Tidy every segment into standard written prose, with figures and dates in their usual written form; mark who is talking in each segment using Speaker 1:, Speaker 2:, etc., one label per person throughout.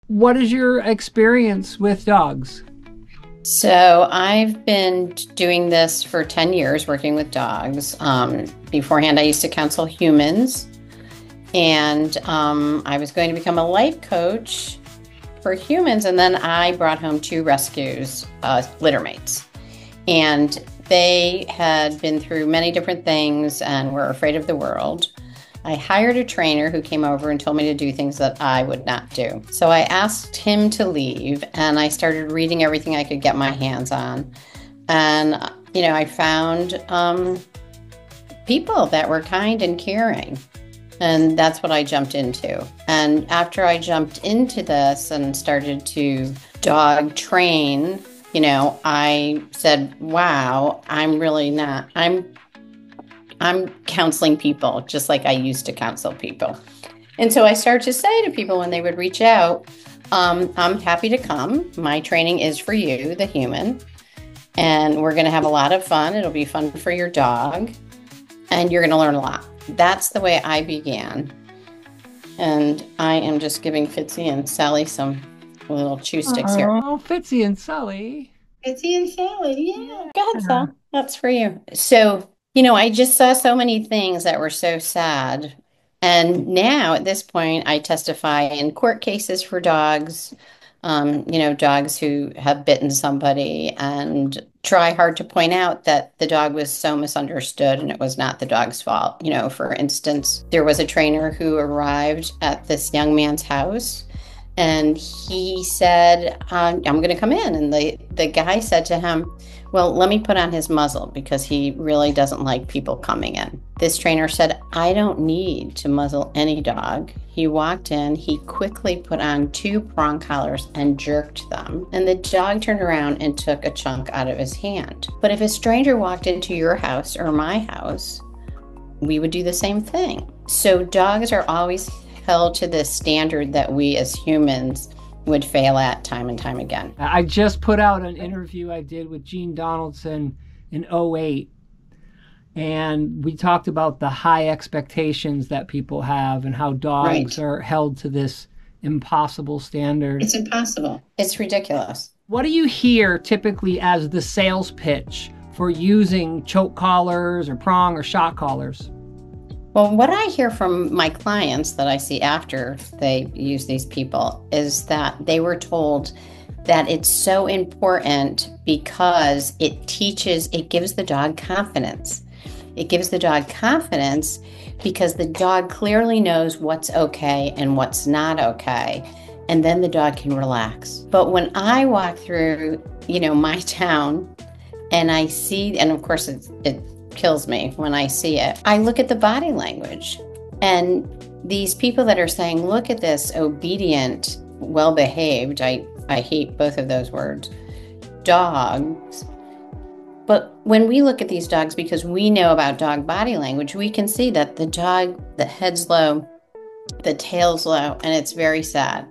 Speaker 1: what is your experience with dogs?
Speaker 2: So I've been doing this for 10 years, working with dogs. Beforehand, I used to counsel humans, and I was going to become a life coach for humans. And then I brought home two rescues, litter mates, and they had been through many different things and were afraid of the world. I hired a trainer who came over and told me to do things that I would not do. So I asked him to leave and I started reading everything I could get my hands on. And, I found people that were kind and caring. And that's what I jumped into. And after I jumped into this and started to dog train, I said, wow, I'm counseling people just like I used to counsel people. And so I started to say to people when they would reach out, I'm happy to come. My training is for you, the human, and we're going to have a lot of fun. It'll be fun for your dog, and you're going to learn a lot. That's the way I began. And I am just giving Fitzy and Sally some little chew sticks here.
Speaker 1: Oh, Fitzy and Sully.
Speaker 2: Fitzy and Sally, yeah. Go ahead, Sal. That's for you. So, I just saw so many things that were so sad. And now at this point, I testify in court cases for dogs, dogs who have bitten somebody, and try hard to point out that the dog was so misunderstood and it was not the dog's fault. For instance, there was a trainer who arrived at this young man's house and he said, I'm going to come in. And the guy said to him, well, let me put on his muzzle because he really doesn't like people coming in. This trainer said, I don't need to muzzle any dog. He walked in, he quickly put on two prong collars and jerked them. And the dog turned around and took a chunk out of his hand. But if a stranger walked into your house or my house, we would do the same thing. So dogs are always held to this standard that we as humans would fail at time and time again.
Speaker 1: I just put out an interview I did with Gene Donaldson in '08, and we talked about the high expectations that people have and how dogs are held to this impossible standard.
Speaker 2: It's impossible. It's ridiculous.
Speaker 1: What do you hear typically as the sales pitch for using choke collars or prong or shock collars?
Speaker 2: Well, what I hear from my clients that I see after they use these people is that they were told that it's so important because it gives the dog confidence. It gives the dog confidence because the dog clearly knows what's okay and what's not okay. And then the dog can relax. But when I walk through, my town and I see, and of course it kills me when I see it, I look at the body language. And these people that are saying, look at this obedient, well-behaved, I hate both of those words, dogs. But when we look at these dogs, because we know about dog body language, we can see that the dog, the head's low, the tail's low, and it's very sad.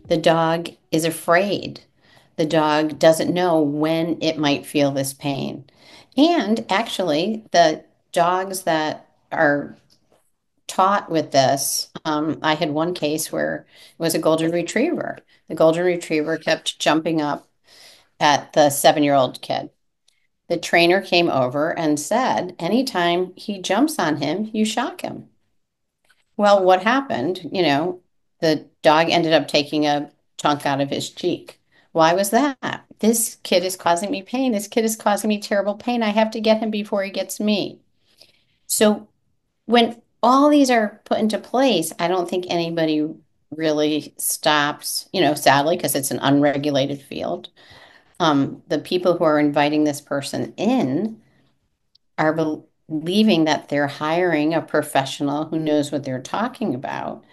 Speaker 2: The dog is afraid. The dog doesn't know when it might feel this pain. And actually, the dogs that are taught with this, I had one case where it was a golden retriever. The golden retriever kept jumping up at the 7-year-old kid. The trainer came over and said, anytime he jumps on him, you shock him. Well, what happened? The dog ended up taking a chunk out of his cheek. Why was that? This kid is causing me pain. This kid is causing me terrible pain. I have to get him before he gets me. So when all these are put into place, I don't think anybody really stops, sadly, because it's an unregulated field. The people who are inviting this person in are believing that they're hiring a professional who knows what they're talking about,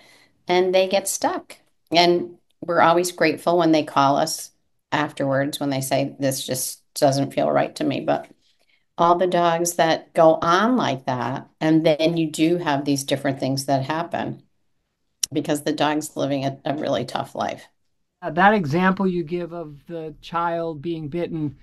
Speaker 2: and they get stuck. And we're always grateful when they call us afterwards when they say, this just doesn't feel right to me. But all the dogs that go on like that, and then you do have these different things that happen because the dog's living a really tough life.
Speaker 1: That example you give of the child being bitten,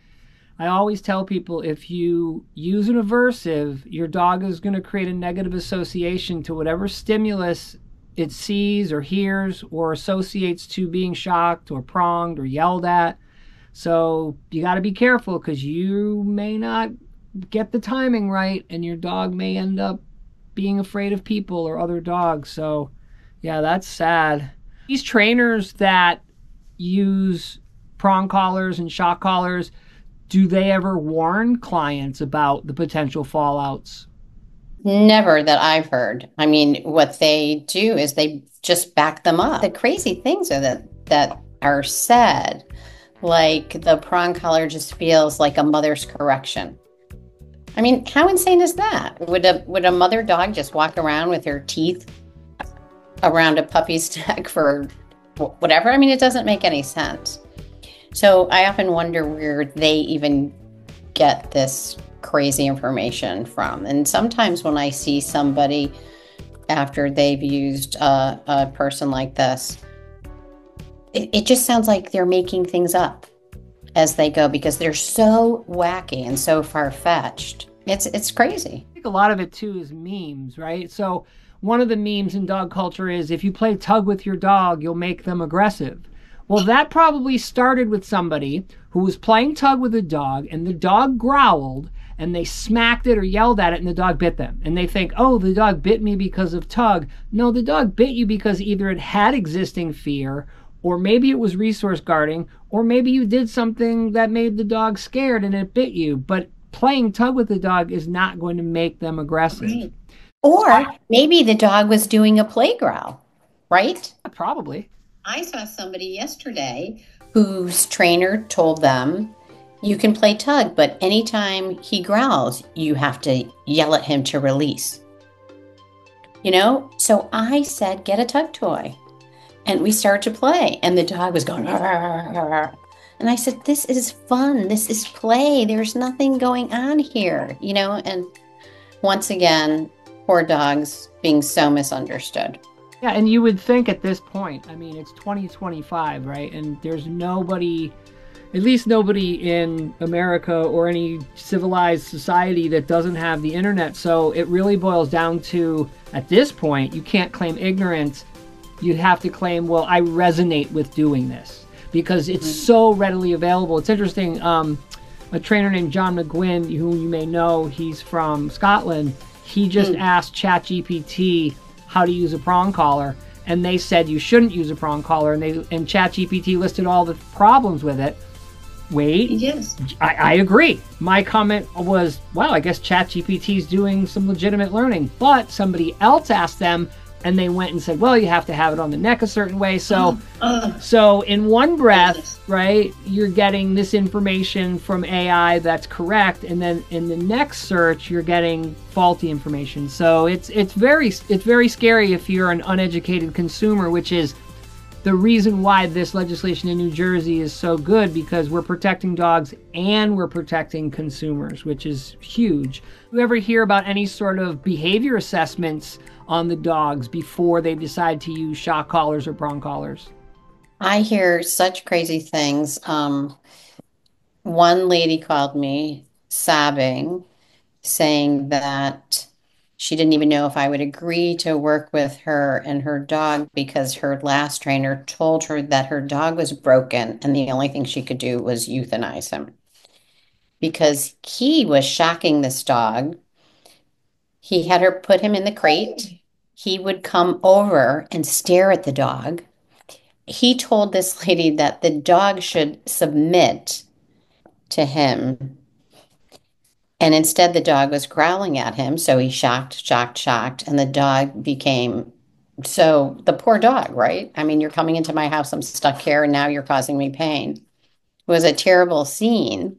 Speaker 1: I always tell people if you use an aversive, your dog is going to create a negative association to whatever stimulus it sees or hears or associates to being shocked or pronged or yelled at. So you got to be careful, because you may not get the timing right and your dog may end up being afraid of people or other dogs. So yeah, that's sad. These trainers that use prong collars and shock collars, do they ever warn clients about the potential fallouts?
Speaker 2: Never that I've heard. I mean, what they do is they just back them up. The crazy things are that are said, like the prong collar just feels like a mother's correction. I mean, how insane is that? Would a mother dog just walk around with her teeth around a puppy's neck for whatever? I mean, it doesn't make any sense. So I often wonder where they even get this crazy information from. And sometimes when I see somebody after they've used a person like this, it just sounds like they're making things up as they go, because they're so wacky and so far-fetched. It's crazy.
Speaker 1: I think a lot of it too is memes, right? So one of the memes in dog culture is, if you play tug with your dog, you'll make them aggressive. Well, that probably started with somebody who was playing tug with a dog, and the dog growled, and they smacked it or yelled at it, and the dog bit them. And they think, oh, the dog bit me because of tug. No, the dog bit you because either it had existing fear, or maybe it was resource guarding, or maybe you did something that made the dog scared and it bit you. But playing tug with the dog is not going to make them aggressive.
Speaker 2: Right. Or maybe the dog was doing a play growl, right?
Speaker 1: Probably.
Speaker 2: I saw somebody yesterday whose trainer told them, you can play tug, but anytime he growls, you have to yell at him to release. You know? So I said, get a tug toy. And we started to play, and the dog was going, "Arr, arr, arr." And I said, this is fun. This is play. There's nothing going on here, you know? And once again, poor dogs being so misunderstood.
Speaker 1: Yeah, and you would think at this point, I mean, it's 2025, right? And there's nobody, at least nobody in America or any civilized society, that doesn't have the internet. So it really boils down to, at this point, you can't claim ignorance. You have to claim, well, I resonate with doing this, because it's so readily available. It's interesting. A trainer named John McGuinn, who you may know, he's from Scotland. He just asked ChatGPT how to use a prong collar, and they said you shouldn't use a prong collar, and ChatGPT listed all the problems with it. Wait,
Speaker 2: yes,
Speaker 1: I agree. My comment was, wow, I guess ChatGPT is doing some legitimate learning. But somebody else asked them, and they went and said, well, you have to have it on the neck a certain way. So in one breath, right, you're getting this information from AI that's correct, and then in the next search, you're getting faulty information. So it's very scary if you're an uneducated consumer, which is the reason why this legislation in New Jersey is so good, because we're protecting dogs and we're protecting consumers, which is huge. Do you ever hear about any sort of behavior assessments on the dogs before they decide to use shock collars or prong collars?
Speaker 2: I hear such crazy things. One lady called me sobbing, saying that she didn't even know if I would agree to work with her and her dog, because her last trainer told her that her dog was broken and the only thing she could do was euthanize him, because he was shocking this dog. He had her put him in the crate. He would come over and stare at the dog. He told this lady that the dog should submit to him. And instead, the dog was growling at him. So he shocked. And the dog became, so the poor dog, right? I mean, you're coming into my house, I'm stuck here, and now you're causing me pain. It was a terrible scene.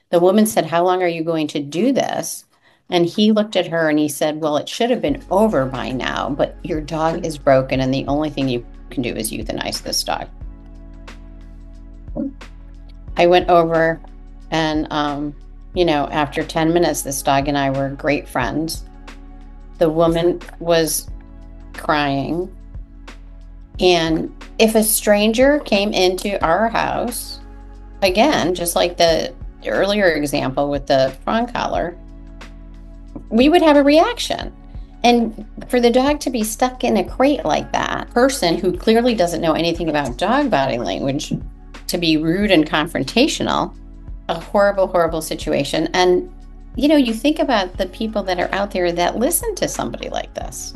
Speaker 2: The woman said, how long are you going to do this? And he looked at her and he said, well, it should have been over by now, but your dog is broken and the only thing you can do is euthanize this dog. I went over and, after 10 minutes, this dog and I were great friends. The woman was crying. And if a stranger came into our house, again, just like the earlier example with the prong collar, we would have a reaction. And for the dog to be stuck in a crate like that, person who clearly doesn't know anything about dog body language, to be rude and confrontational, a horrible, horrible situation. And, you think about the people that are out there that listen to somebody like this.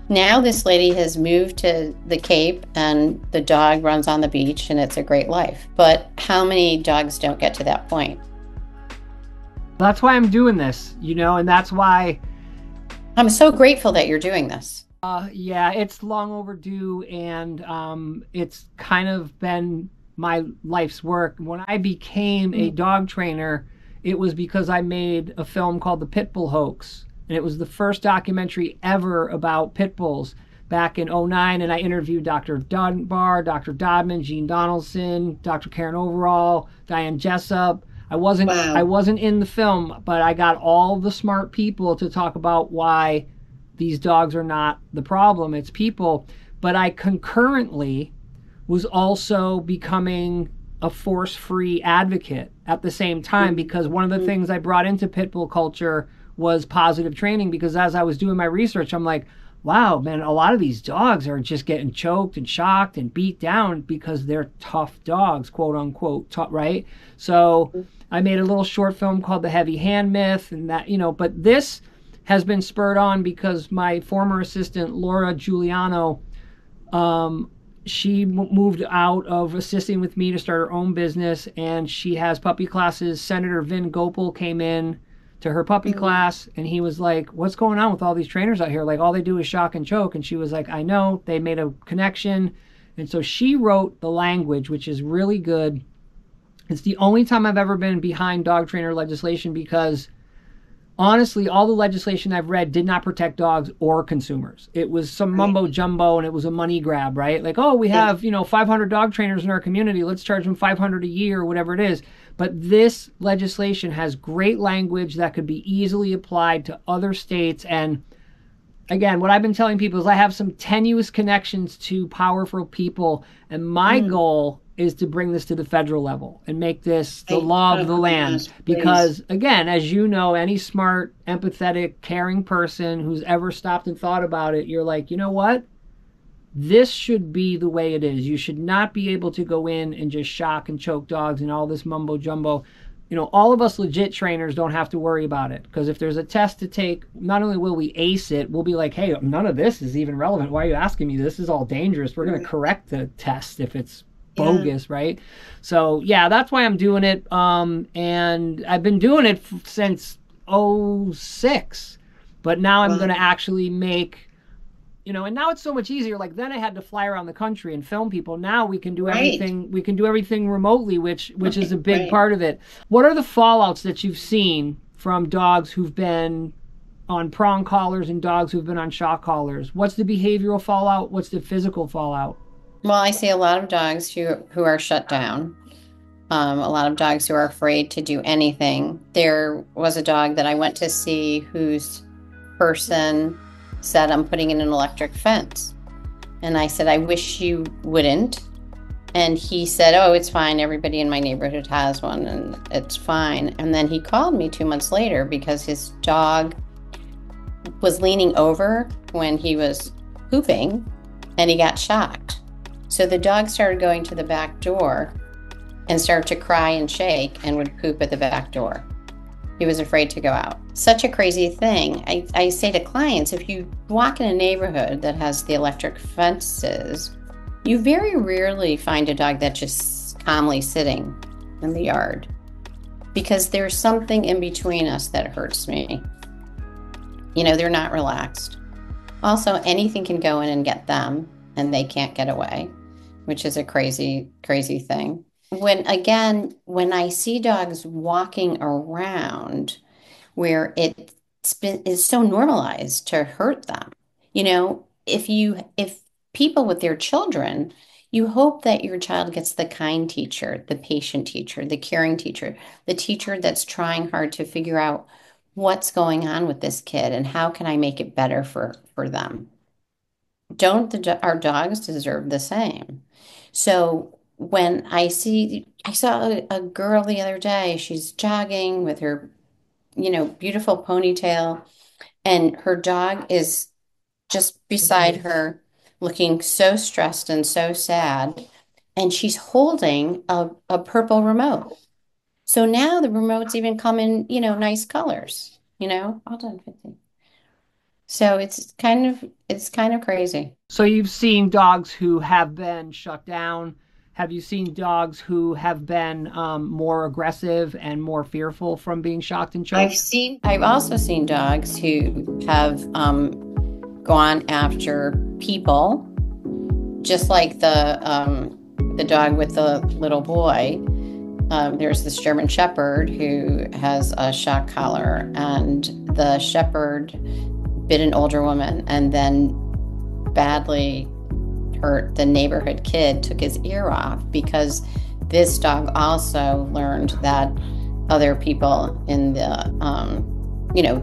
Speaker 2: Now, this lady has moved to the Cape and the dog runs on the beach and it's a great life. But how many dogs don't get to that point?
Speaker 1: That's why I'm doing this, and that's why.
Speaker 2: I'm so grateful that you're doing this.
Speaker 1: Yeah, it's long overdue, and it's kind of been my life's work. When I became a dog trainer, it was because I made a film called The Pitbull Hoax, and it was the first documentary ever about pit bulls back in '09. And I interviewed Dr. Dunbar, Dr. Dodman, Gene Donaldson, Dr. Karen Overall, Diane Jessup. I wasn't in the film, but I got all the smart people to talk about why these dogs are not the problem, it's people. But I concurrently was also becoming a force-free advocate at the same time, because one of the things I brought into pit bull culture was positive training, because as I was doing my research, I'm like, wow, man, a lot of these dogs are just getting choked and shocked and beat down because they're tough dogs, quote unquote, right? So I made a little short film called The Heavy Hand Myth, and that, but this has been spurred on because my former assistant, Laura Giuliano, she moved out of assisting with me to start her own business, and she has puppy classes. Senator Vin Gopal came in to her puppy class, and he was like, what's going on with all these trainers out here? Like, all they do is shock and choke. And she was like, I know. They made a connection. And so she wrote the language, which is really good. It's the only time I've ever been behind dog trainer legislation, because honestly, all the legislation I've read did not protect dogs or consumers. It was some mumbo jumbo, and it was a money grab, right? Like, oh, we have, 500 dog trainers in our community. Let's charge them 500 a year or whatever it is. But this legislation has great language that could be easily applied to other states. And again, what I've been telling people is I have some tenuous connections to powerful people, and my goal is to bring this to the federal level and make this the law of the land. Because again, as you know, any smart, empathetic, caring person who's ever stopped and thought about it, you're like, you know what? This should be the way it is. You should not be able to go in and just shock and choke dogs and all this mumbo jumbo. All of us legit trainers don't have to worry about it, because if there's a test to take, not only will we ace it, we'll be like, hey, none of this is even relevant. Why are you asking me? This is all dangerous. We're going to correct the test if it's bogus, right? So yeah, that's why I'm doing it. And I've been doing it since '06, but now I'm going to actually make, and now it's so much easier. Like, then I had to fly around the country and film people. Now we can do everything. We can do everything remotely, which is a big part of it. What are the fallouts that you've seen from dogs who've been on prong collars and dogs who've been on shock collars? What's the behavioral fallout? What's the physical fallout?
Speaker 2: Well, I see a lot of dogs who are shut down. A lot of dogs who are afraid to do anything. There was a dog that I went to see whose person said, I'm putting in an electric fence. And I said, I wish you wouldn't. And he said, oh, it's fine. Everybody in my neighborhood has one and it's fine. And then he called me 2 months later because his dog was leaning over when he was pooping and he got shocked. So the dog started going to the back door and started to cry and shake and would poop at the back door. He was afraid to go out. Such a crazy thing. I say to clients, if you walk in a neighborhood that has the electric fences, you very rarely find a dog that's just calmly sitting in the yard, because there's something in between us that hurts me. They're not relaxed. Also, anything can go in and get them, and they can't get away, which is a crazy, crazy thing. When I see dogs walking around where it's so normalized to hurt them, if people with their children, you hope that your child gets the kind teacher, the patient teacher, the caring teacher, the teacher that's trying hard to figure out what's going on with this kid and how can I make it better for them. Don't our dogs deserve the same? So when I saw a girl the other day, she's jogging with her, beautiful ponytail, and her dog is just beside her, looking so stressed and so sad. And she's holding a purple remote. So now the remotes even come in, nice colors, all done 15. So it's kind of crazy.
Speaker 1: So you've seen dogs who have been shut down. Have you seen dogs who have been more aggressive and more fearful from being shocked and choked?
Speaker 2: I've also seen dogs who have gone after people, just like the dog with the little boy. There's this German Shepherd who has a shock collar, and the Shepherd bit an older woman and then badly hurt the neighborhood kid, took his ear off, because this dog also learned that other people in the,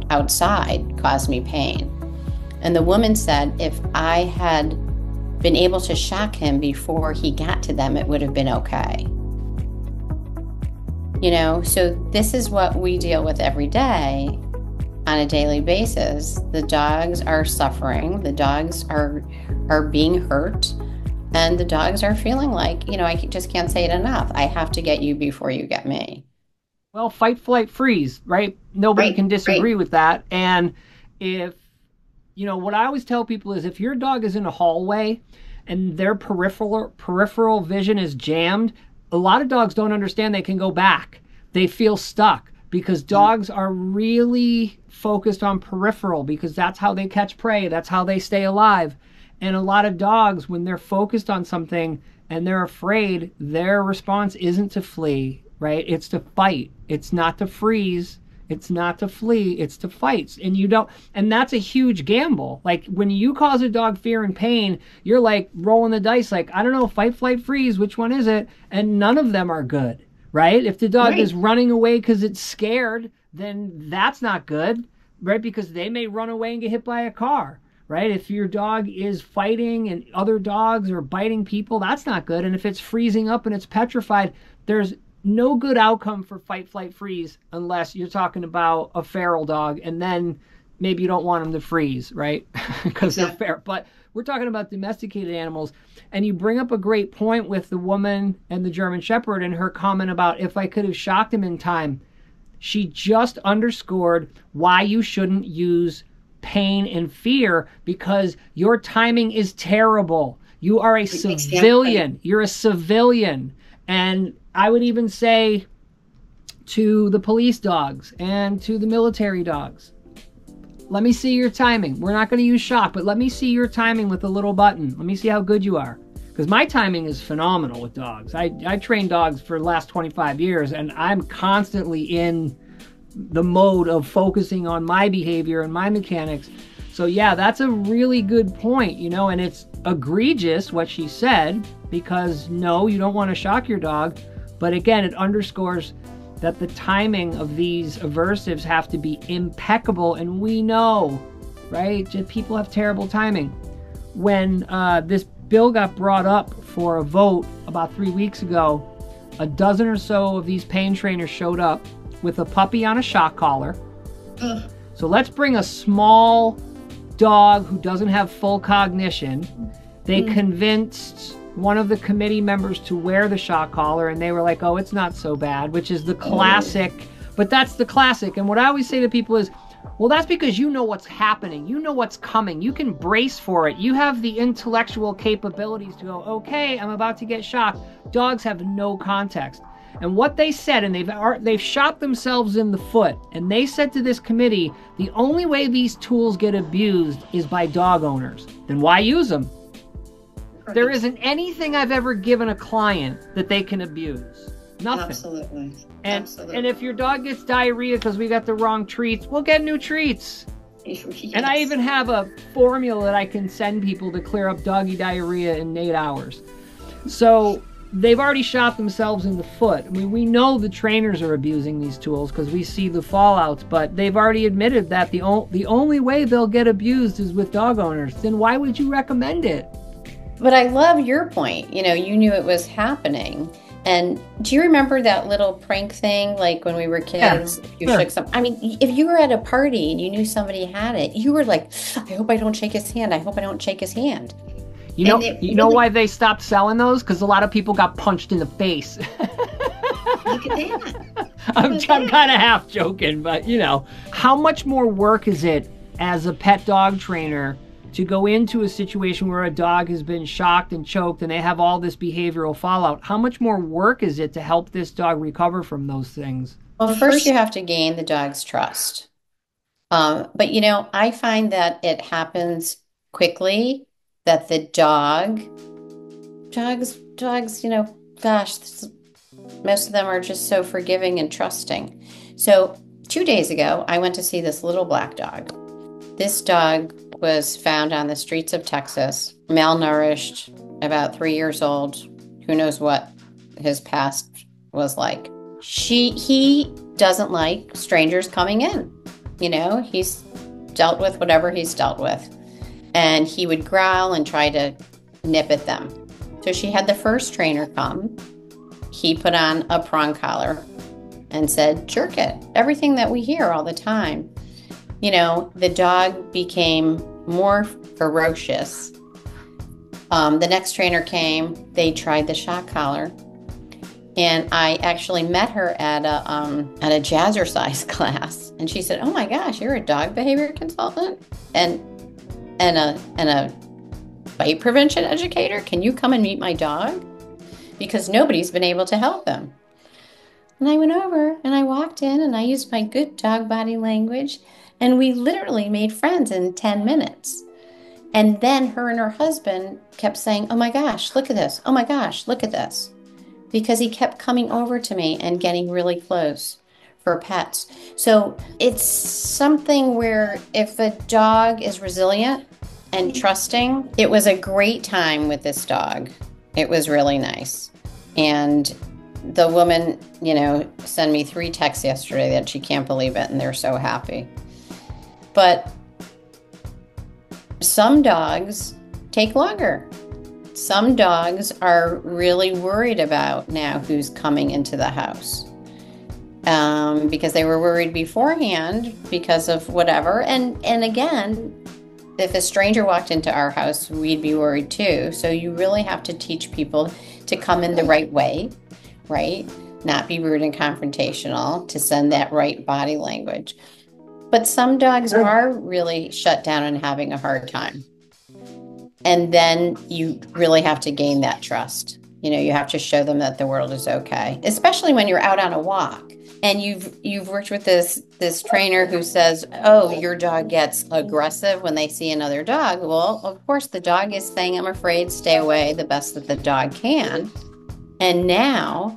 Speaker 2: outside caused me pain. And the woman said, if I had been able to shock him before he got to them, it would have been okay. So this is what we deal with every day on a daily basis. The dogs are suffering, the dogs are being hurt, and the dogs are feeling like, I just can't say it enough. I have to get you before you get me.
Speaker 1: Well, fight, flight, freeze, right? Nobody can disagree with that. And if, what I always tell people is, if your dog is in a hallway and their peripheral vision is jammed, a lot of dogs don't understand they can go back. They feel stuck because dogs are really focused on peripheral, because that's how they catch prey. That's how they stay alive. And a lot of dogs, when they're focused on something and they're afraid, their response isn't to flee, right? It's to fight. It's not to freeze. It's not to flee. It's to fight. And that's a huge gamble. Like, when you cause a dog fear and pain, you're like rolling the dice, like, I don't know, fight, flight, freeze, which one is it? And none of them are good, right? If the dog is running away because it's scared, then that's not good, right? Because they may run away and get hit by a car, right? If your dog is fighting and other dogs are biting people, that's not good. And if it's freezing up and it's petrified, there's no good outcome for fight, flight, freeze, unless you're talking about a feral dog, and then maybe you don't want them to freeze, right? Because they're feral. But we're talking about domesticated animals. And you bring up a great point with the woman and the German Shepherd and her comment about, if I could have shocked him in time. She just underscored why you shouldn't use pain and fear, because your timing is terrible. You are a civilian. You're a civilian. And I would even say to the police dogs and to the military dogs, let me see your timing. We're not going to use shock, but let me see your timing with a little button. Let me see how good you are. Because my timing is phenomenal with dogs. I train dogs for the last 25 years, and I'm constantly in the mode of focusing on my behavior and my mechanics. So yeah, that's a really good point, and it's egregious what she said, because no, you don't want to shock your dog. But again, it underscores that the timing of these aversives have to be impeccable. And we know, right, just people have terrible timing. When this bill got brought up for a vote about 3 weeks ago, a dozen or so of these pain trainers showed up with a puppy on a shock collar. So let's bring a small dog who doesn't have full cognition. They convinced one of the committee members to wear the shock collar, and they were like, oh, it's not so bad, which is the classic. But that's the classic. And what I always say to people is, well, that's because you know what's happening. You know what's coming. You can brace for it. You have the intellectual capabilities to go, okay, I'm about to get shocked. Dogs have no context. And what they said, and they've shot themselves in the foot, and they said to this committee, the only way these tools get abused is by dog owners. Then why use them? Right. There isn't anything I've ever given a client that they can abuse. Nothing.
Speaker 2: Absolutely.
Speaker 1: And if your dog gets diarrhea because we got the wrong treats, we'll get new treats. Yes. And I even have a formula that I can send people to clear up doggy diarrhea in 8 hours. So they've already shot themselves in the foot. I mean, we know the trainers are abusing these tools because we see the fallouts, but they've already admitted that the only way they'll get abused is with dog owners. Then why would you recommend it?
Speaker 2: But I love your point. You know, you knew it was happening. And do you remember that little prank thing, like when we were kids?
Speaker 1: Yeah,
Speaker 2: If you
Speaker 1: sure.
Speaker 2: shook some, I mean, if you were at a party and you knew somebody had it, you were like, I hope I don't shake his hand. I hope I don't shake his hand.
Speaker 1: You know why they stopped selling those? Because a lot of people got punched in the face.
Speaker 2: Look at that.
Speaker 1: I'm kind of half joking, but you know, how much more work is it as a pet dog trainer to go into a situation where a dog has been shocked and choked and they have all this behavioral fallout? How much more work is it to help this dog recover from those things?
Speaker 2: Well, first you have to gain the dog's trust. But you know, I find that it happens quickly, that the dogs, you know, gosh, most of them are just so forgiving and trusting. So 2 days ago, I went to see this little black dog. This dog was found on the streets of Texas, malnourished, about 3 years old. Who knows what his past was like. He doesn't like strangers coming in. You know, he's dealt with whatever he's dealt with. And he would growl and try to nip at them. So she had the first trainer come. He put on a prong collar and said, jerk it. Everything that we hear all the time. You know, the dog became more ferocious. The next trainer came. They tried the shock collar. And I actually met her at a jazzercise class. And she said, oh my gosh, you're a dog behavior consultant and a bite prevention educator? Can you come and meet my dog? Because nobody's been able to help him. And I went over and I walked in and I used my good dog body language. And we literally made friends in 10 minutes. And then her and her husband kept saying, oh my gosh, look at this. Oh my gosh, look at this. Because he kept coming over to me and getting really close for pets. So it's something where if a dog is resilient and trusting, it was a great time with this dog. It was really nice. And the woman, you know, sent me 3 texts yesterday that she can't believe it and they're so happy. But some dogs take longer. Some dogs are really worried about now who's coming into the house because they were worried beforehand because of whatever. And again, if a stranger walked into our house, we'd be worried too. So you really have to teach people to come in the right way, right? Not be rude and confrontational, to send that right body language. But some dogs are really shut down and having a hard time. And then you really have to gain that trust. You know, you have to show them that the world is okay, especially when you're out on a walk and you've worked with this trainer who says, oh, your dog gets aggressive when they see another dog. Well, of course, the dog is saying, I'm afraid, stay away, the best that the dog can. And now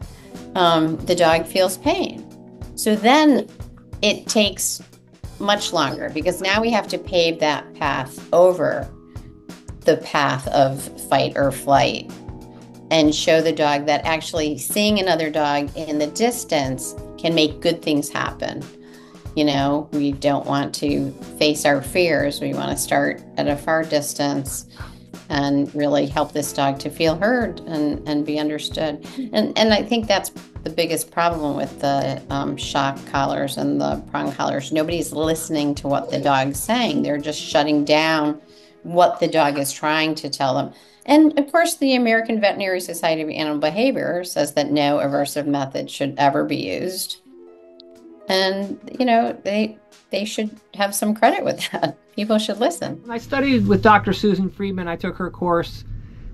Speaker 2: the dog feels pain. So then it takes much longer because now we have to pave that path over the path of fight or flight and show the dog that actually seeing another dog in the distance can make good things happen. You know, we don't want to face our fears. We want to start at a far distance and really help this dog to feel heard and be understood. And I think that's the biggest problem with the shock collars and the prong collars. Nobody's listening to what the dog's saying. They're just shutting down what the dog is trying to tell them. And of course, the American Veterinary Society of Animal Behavior says that no aversive method should ever be used. And, you know, they should have some credit with that. People should listen.
Speaker 1: When I studied with Dr. Susan Friedman, I took her course.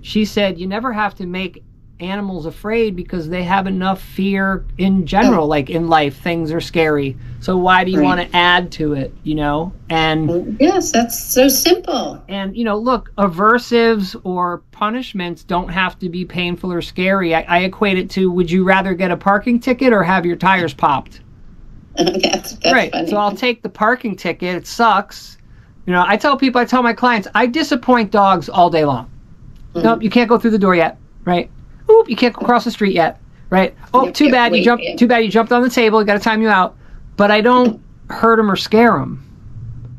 Speaker 1: She said you never have to make animals afraid because they have enough fear in general. Like in life, things are scary. So why do you want to add to it, you know? And
Speaker 2: yes, that's so simple.
Speaker 1: And, you know, look, aversives or punishments don't have to be painful or scary. I equate it to, would you rather get a parking ticket or have your tires popped?
Speaker 2: That's
Speaker 1: right.
Speaker 2: Funny.
Speaker 1: So I'll take the parking ticket. It sucks. You know, I tell my clients, I disappoint dogs all day long. Mm-hmm. Nope, you can't go through the door yet, right? Oop, you can't go across the street yet, right? Oh, too bad you jumped on the table. Got to time you out. But I don't hurt them or scare them,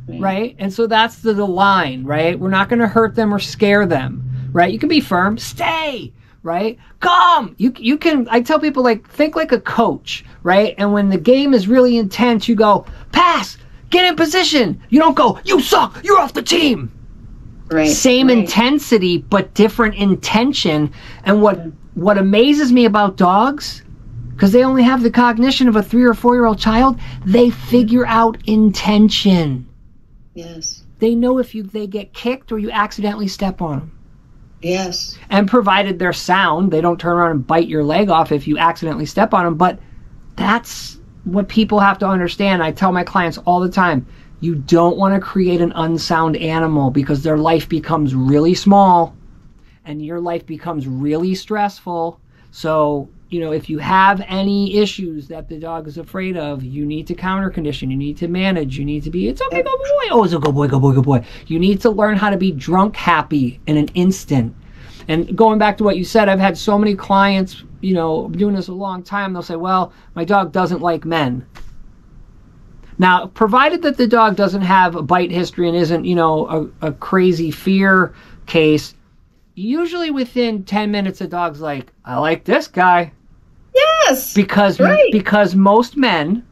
Speaker 1: right? And so that's the line, right? We're not going to hurt them or scare them. right? You can be firm, stay, right? Come. You can, I tell people, like, think like a coach, right? And when the game is really intense, you go, pass, get in position. You don't go, you suck, you're off the team.
Speaker 2: Right.
Speaker 1: Same intensity, but different intention. And what amazes me about dogs, because they only have the cognition of a 3 or 4-year-old child, they figure out intention.
Speaker 2: Yes.
Speaker 1: They know if they get kicked or you accidentally step on them.
Speaker 2: Yes.
Speaker 1: And provided they're sound, they don't turn around and bite your leg off if you accidentally step on them. But that's what people have to understand. I tell my clients all the time, you don't want to create an unsound animal, because their life becomes really small and your life becomes really stressful. So, if you have any issues that the dog is afraid of, you need to counter condition. You need to manage. You need to be, it's okay, go boy. Oh, it's a good boy, good boy, good boy. You need to learn how to be drunk happy in an instant. And going back to what you said, I've had so many clients, doing this a long time, they'll say, well, my dog doesn't like men. Now, provided that the dog doesn't have a bite history and isn't, a crazy fear case, usually within 10 minutes, the dog's like, I like this guy.
Speaker 2: Yes.
Speaker 1: Because most men,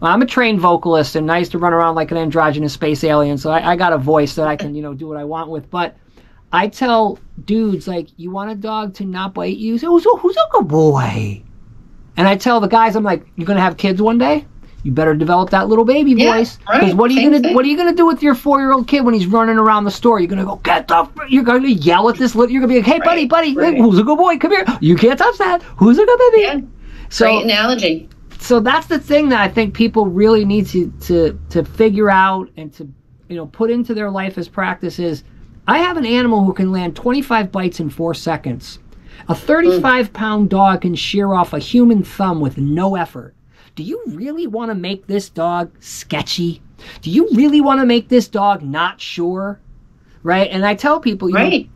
Speaker 1: I'm a trained vocalist and I used to run around like an androgynous space alien, so I got a voice that I can, do what I want with. But I tell dudes, like, you want a dog to not bite you? So who's a good boy? And I tell the guys, I'm like, you're going to have kids one day? You better develop that little baby voice. Because what are you gonna do with your 4-year-old kid when he's running around the store? You're gonna go, you're gonna yell at this little, you're gonna be like, hey buddy, hey, who's a good boy? Come here. You can't touch that. Who's a good baby?
Speaker 2: Yeah.
Speaker 1: So,
Speaker 2: great analogy.
Speaker 1: So that's the thing that I think people really need to figure out and to put into their life as practice is, I have an animal who can land 25 bites in 4 seconds. A 35-pound dog can shear off a human thumb with no effort. Do you really want to make this dog sketchy? Do you really want to make this dog not sure? Right? And I tell people,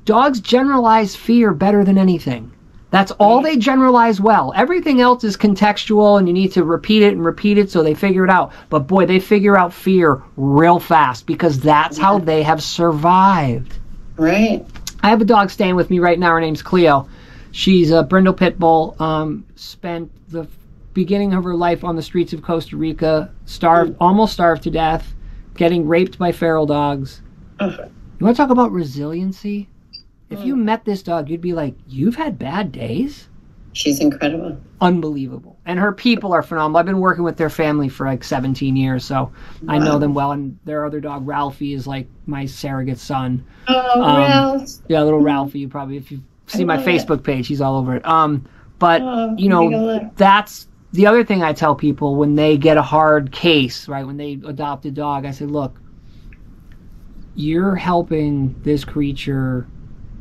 Speaker 1: dogs generalize fear better than anything. That's all they generalize well. Everything else is contextual, and you need to repeat it so they figure it out. But boy, they figure out fear real fast, because that's how they have survived.
Speaker 2: Right.
Speaker 1: I have a dog staying with me right now. Her name's Cleo. She's a Brindle Pit Bull. Spent the beginning of her life on the streets of Costa Rica, almost starved to death, getting raped by feral dogs. You want to talk about resiliency? If you met this dog, you'd be like, you've had bad days?
Speaker 2: She's incredible.
Speaker 1: Unbelievable. And her people are phenomenal. I've been working with their family for like 17 years, so I know them well. And their other dog, Ralphie, is like my surrogate son.
Speaker 2: Oh, Ralph.
Speaker 1: Yeah, little Ralphie. If you see my Facebook page, he's all over it. But, that's the other thing I tell people when they get a hard case, right, when they adopt a dog. I say, look, you're helping this creature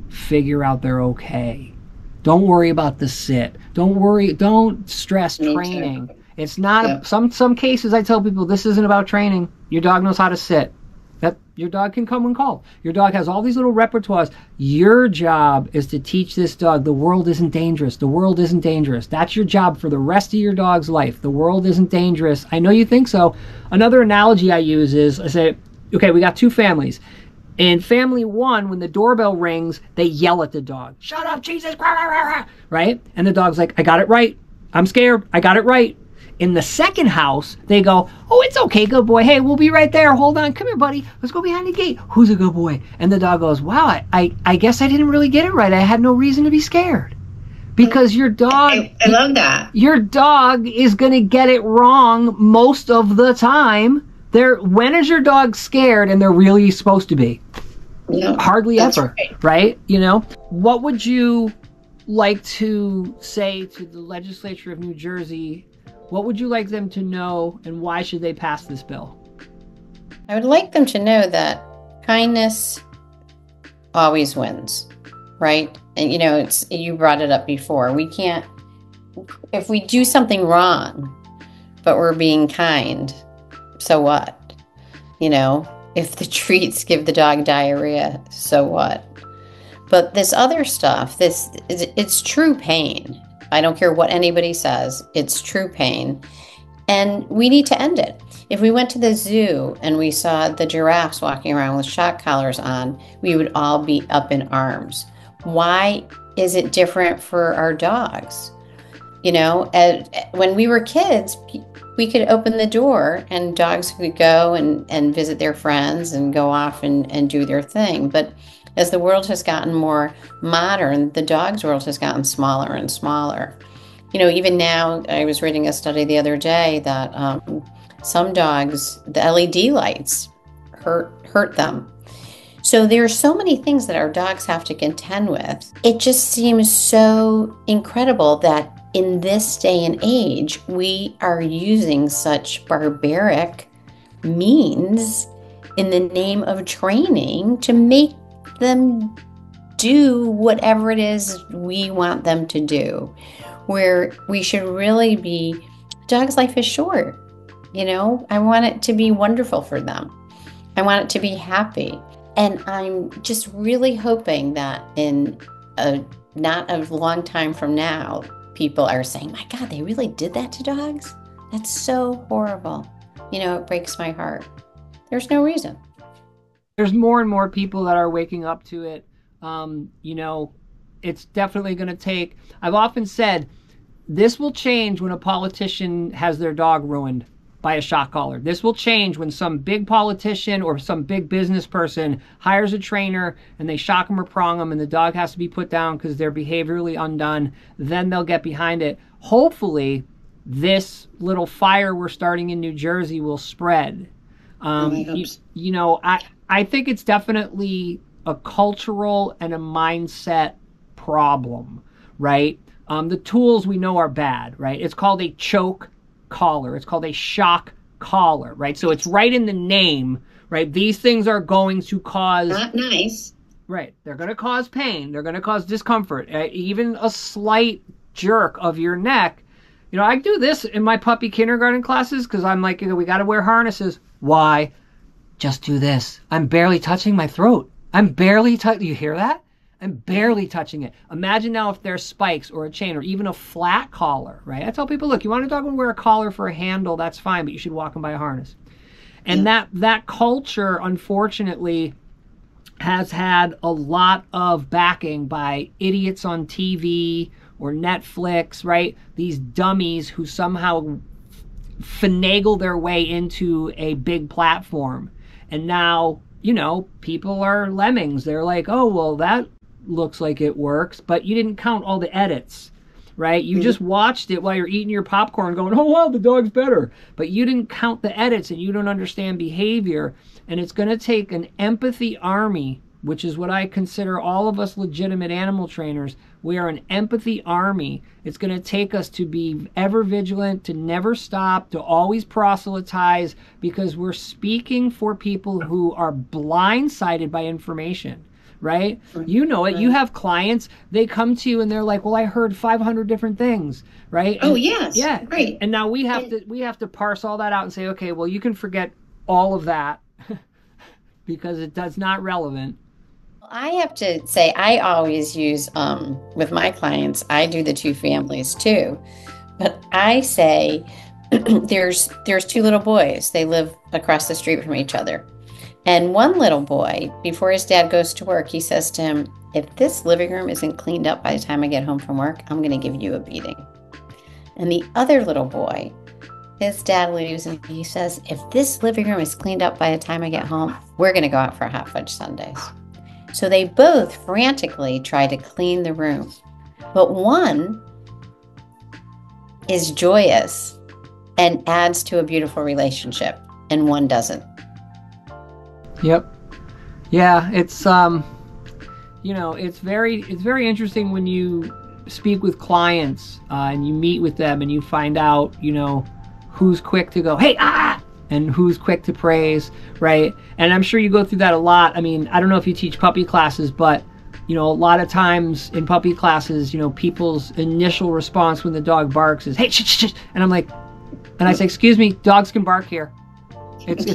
Speaker 1: figure out they're okay. Don't worry about the sit. Don't stress training. It's not some cases I tell people, this isn't about training. Your dog knows how to sit. That your dog can come when called. Your dog has all these little repertoires. Your job is to teach this dog the world isn't dangerous. The world isn't dangerous. That's your job for the rest of your dog's life. The world isn't dangerous. I know you think so. Another analogy I use is, I say, okay, we got 2 families. In family 1, when the doorbell rings, they yell at the dog. Shut up, Jesus! Right? And the dog's like, I got it right. I'm scared. I got it right. In the second house, they go, oh, it's okay, good boy. Hey, we'll be right there. Hold on. Come here, buddy. Let's go behind the gate. Who's a good boy? And the dog goes, wow, I guess I didn't really get it right. I had no reason to be scared. Because your dog...
Speaker 2: I love that.
Speaker 1: Your dog is going to get it wrong most of the time. When is your dog scared and they're really supposed to be?
Speaker 2: No,
Speaker 1: hardly ever, right? What would you like to say to the legislature of New Jersey? What would you like them to know, and why should they pass this bill?
Speaker 2: I would like them to know that kindness always wins, right? And you brought it up before. We can't, if we do something wrong, but we're being kind, so what? If the treats give the dog diarrhea, so what? But this other stuff, it's true pain. I don't care what anybody says. It's true pain. And we need to end it. If we went to the zoo and we saw the giraffes walking around with shock collars on, we would all be up in arms. Why is it different for our dogs? You know, when we were kids, we could open the door and dogs could go and visit their friends and go off and do their thing. But as the world has gotten more modern, the dog's world has gotten smaller and smaller. You know, even now, I was reading a study the other day that some dogs, the LED lights hurt them. So there are so many things that our dogs have to contend with. It just seems so incredible that in this day and age, we are using such barbaric means in the name of training to make them do whatever it is we want them to do, where we should really be, dog's life is short. You know, I want it to be wonderful for them. I want it to be happy. And I'm just really hoping that in not a long time from now, people are saying, my God, they really did that to dogs? That's so horrible. You know, it breaks my heart. There's no reason.
Speaker 1: There's more and more people that are waking up to it. You know, it's definitely going to take, I've often said, this will change when a politician has their dog ruined by a shock collar. This will change when some big politician or some big business person hires a trainer and they shock them or prong them and the dog has to be put down because they're behaviorally undone. Then they'll get behind it. Hopefully, this little fire we're starting in New Jersey will spread. You know, I think it's definitely a cultural and a mindset problem, right? The tools we know are bad, right? It's called a choke collar. It's called a shock collar, right? So it's right in the name, right? These things are going to cause...
Speaker 2: Not nice.
Speaker 1: Right. They're going to cause pain. They're going to cause discomfort. Even a slight jerk of your neck. You know, I do this in my puppy kindergarten classes because I'm like, you know, we got to wear harnesses. Why? Just do this. I'm barely touching my throat. I'm barely touching... You hear that? I'm barely touching it. Imagine now if there's spikes or a chain or even a flat collar, right? I tell people, look, you want a dog to wear a collar for a handle, that's fine, but you should walk them by a harness. And that culture, unfortunately, has had a lot of backing by idiots on TV or Netflix, right? These dummies who somehow finagle their way into a big platform. And now, you know, people are lemmings. They're like, oh, well, that looks like it works, but you didn't count all the edits, right? You just watched it while you're eating your popcorn going, oh, wow, the dog's better. But you didn't count the edits and you don't understand behavior. And it's going to take an empathy army, which is what I consider all of us legitimate animal trainers. We are an empathy army. It's going to take us to be ever vigilant, to never stop, to always proselytize, because we're speaking for people who are blindsided by information. Right? You know it. Right. You have clients, they come to you and they're like, well, I heard 500 different things, right?
Speaker 2: Oh, yes.
Speaker 1: Yeah.
Speaker 2: Right.
Speaker 1: And now we have to parse all that out and say, okay, well, you can forget all of that because it's not relevant.
Speaker 2: I have to say, I always use, with my clients, I do the two families too. But I say, there's two little boys. They live across the street from each other. And one little boy, before his dad goes to work, he says to him, if this living room isn't cleaned up by the time I get home from work, I'm going to give you a beating. And the other little boy, his dad leaves and he says, if this living room is cleaned up by the time I get home, we're going to go out for hot fudge sundaes. So they both frantically try to clean the room. But one is joyous and adds to a beautiful relationship, and one doesn't.
Speaker 1: Yep. Yeah, it's you know, it's very interesting when you speak with clients and you meet with them and you find out, you know, who's quick to go, hey, and who's quick to praise, right? And I'm sure you go through that a lot. I mean, I don't know if you teach puppy classes, but you know, a lot of times in puppy classes, you know, people's initial response when the dog barks is, hey, shh, shh, shh. And I'm like, and I say, excuse me, dogs can bark here. It's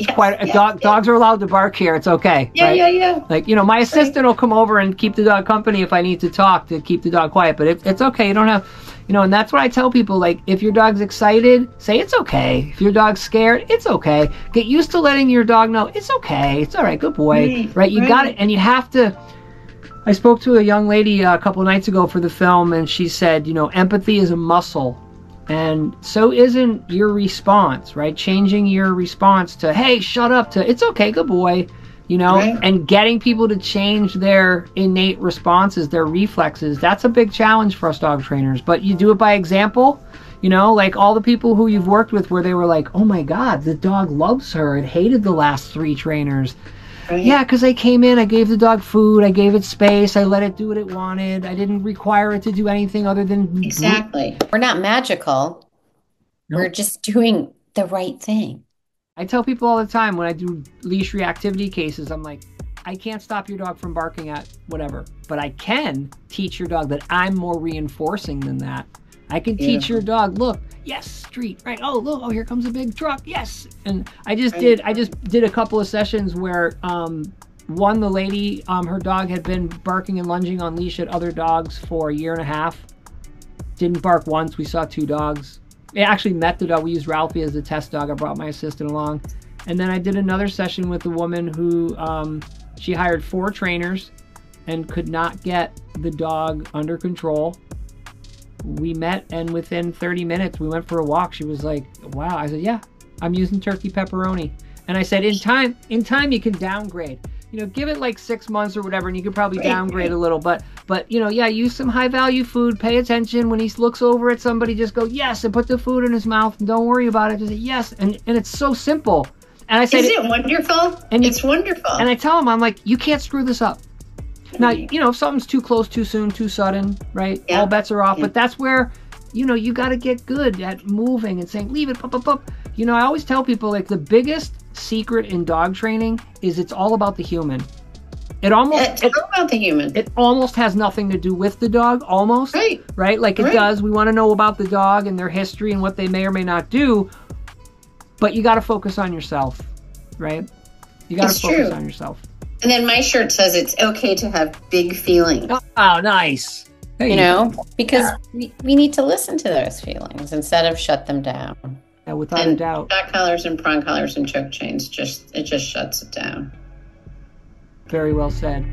Speaker 1: dogs are allowed to bark here. It's okay.
Speaker 2: Yeah, right? Yeah.
Speaker 1: Like, you know, my assistant will come over and keep the dog company if I need to talk to keep the dog quiet. But it's okay. You don't have, you know, and that's what I tell people. Like, if your dog's excited, say it's okay. If your dog's scared, it's okay. Get used to letting your dog know it's okay. It's all right. Good boy. Right? You got it. And you have to, I spoke to a young lady a couple of nights ago for the film, and she said, you know, empathy is a muscle, and so isn't your response, right? Changing your response to, hey, shut up, to, it's okay, good boy, you know, right. And getting people to change their innate responses, their reflexes, that's a big challenge for us dog trainers. But you do it by example, you know, like all the people who you've worked with where they were like, oh my God, the dog loves her. It hated the last 3 trainers. Right. Yeah, because I came in, I gave the dog food, I gave it space, I let it do what it wanted. I didn't require it to do anything other than...
Speaker 2: Exactly. We're not magical. Nope. We're just doing the right thing.
Speaker 1: I tell people all the time when I do leash reactivity cases, I'm like, I can't stop your dog from barking at whatever, but I can teach your dog that I'm more reinforcing than that. I can teach your dog, look, yes, street, right? Oh, look, oh, here comes a big truck, yes. And I just did a couple of sessions where one, the lady, her dog had been barking and lunging on leash at other dogs for 1.5 years. Didn't bark once. We saw 2 dogs. I actually met the dog. We used Ralphie as the test dog. I brought my assistant along. And then I did another session with a woman who, she hired 4 trainers and could not get the dog under control. We met, and within 30 minutes, we went for a walk. She was like, wow. I said, yeah, I'm using turkey pepperoni. And I said, in time, you can downgrade. You know, give it like 6 months or whatever, and you could probably downgrade a little. But you know, yeah, use some high value food. Pay attention when he looks over at somebody. Just go yes, and put the food in his mouth, and don't worry about it. Just say yes, and it's so simple. And I said,
Speaker 2: is it wonderful? And it's wonderful.
Speaker 1: And I tell him, I'm like, you can't screw this up. Now, you know, if something's too close, too soon, too sudden, right? Yeah. All bets are off. Yeah. But that's where, you know, you got to get good at moving and saying, leave it, pop, pop, pop. You know, I always tell people, like, the biggest secret in dog training is it's all about the human. It's all about the human. It almost has nothing to do with the dog, almost. Right? Like it does. We want to know about the dog and their history and what they may or may not do. But you got to focus on yourself, right? You got to focus on yourself.
Speaker 2: And then my shirt says it's okay to have big feelings.
Speaker 1: Oh, nice.
Speaker 2: Hey. You know, because we need to listen to those feelings instead of shut them down.
Speaker 1: Yeah, without a doubt.
Speaker 2: Shock collars and prong collars and choke chains, it just shuts it down.
Speaker 1: Very well said.